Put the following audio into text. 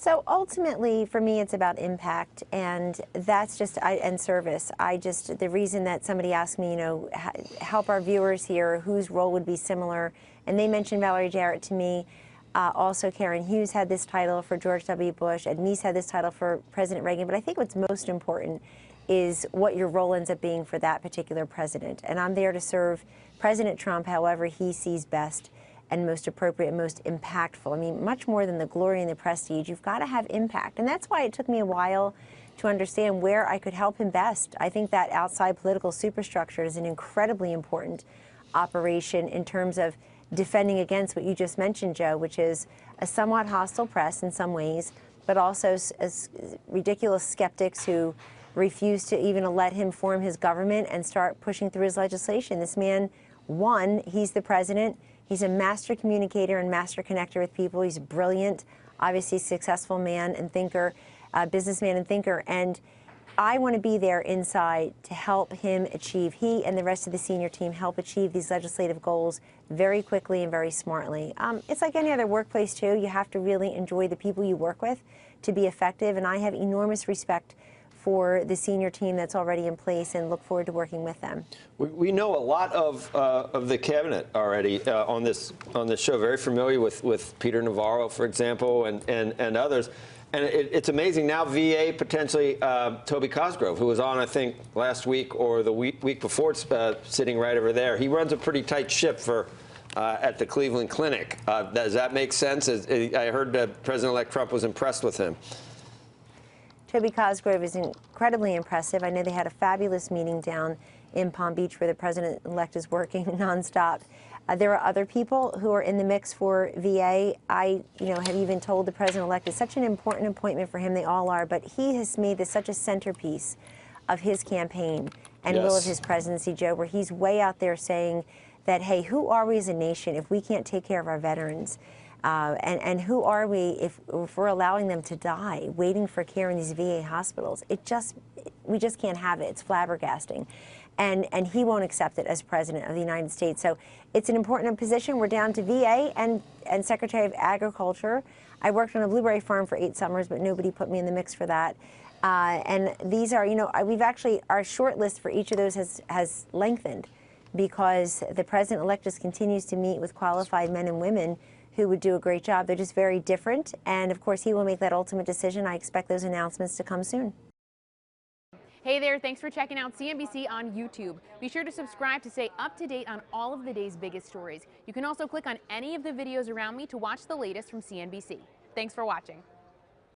So ultimately, for me, it's about impact, and that's just and service. The reason that somebody asked me, help our viewers here, whose role would be similar, and they mentioned Valerie Jarrett to me. Also, Karen Hughes had this title for George W. Bush, and Mies had this title for President Reagan. But I think what's most important is what your role ends up being for that particular president. And I'm there to serve President Trump however he sees best and most appropriate and most impactful. I mean, much more than the glory and the prestige, you've got to have impact. And that's why it took me a while to understand where I could help him best. I think that outside political superstructure is an incredibly important operation in terms of defending against what you just mentioned, Joe, which is a somewhat hostile press in some ways, but also as ridiculous skeptics who refuse to even let him form his government and start pushing through his legislation. This man won. He's the president. He's a master communicator and master connector with people. He's brilliant, obviously successful man and thinker, businessman and thinker. And I want to be there inside to help him achieve, he and the rest of the senior team help achieve these legislative goals very quickly and very smartly. It's like any other workplace, too. You have to really enjoy the people you work with to be effective. And I have enormous respect for the senior team that's already in place and look forward to working with them. We know a lot of the cabinet already on this show. Very familiar with Peter Navarro, for example, and others. And it's amazing now. VA potentially Toby Cosgrove, who was on I think last week or the week before, sitting right over there. He runs a pretty tight ship for at the Cleveland Clinic. Does that make sense? I heard President-elect Trump was impressed with him. Toby Cosgrove is incredibly impressive. I know they had a fabulous meeting down in Palm Beach where the president-elect is working nonstop. There are other people who are in the mix for VA. I, have even told the president-elect it's such an important appointment for him. They all are, but he has made this such a centerpiece of his campaign and will of his presidency, Joe, where he's way out there saying that, hey, who are we as a nation if we can't take care of our veterans? And who are we if we're allowing them to die waiting for care in these VA hospitals? We just can't have it. It's flabbergasting. And he won't accept it as president of the United States. So it's an important position. We're down to VA and Secretary of Agriculture. I worked on a blueberry farm for 8 summers, but nobody put me in the mix for that. And these are, we've actually, our short list for each of those has lengthened because the president-elect just continues to meet with qualified men and women who would do a great job. They're just very different. And of course, he will make that ultimate decision. I expect those announcements to come soon. Hey there, thanks for checking out CNBC on YouTube. Be sure to subscribe to stay up to date on all of the day's biggest stories. You can also click on any of the videos around me to watch the latest from CNBC. Thanks for watching.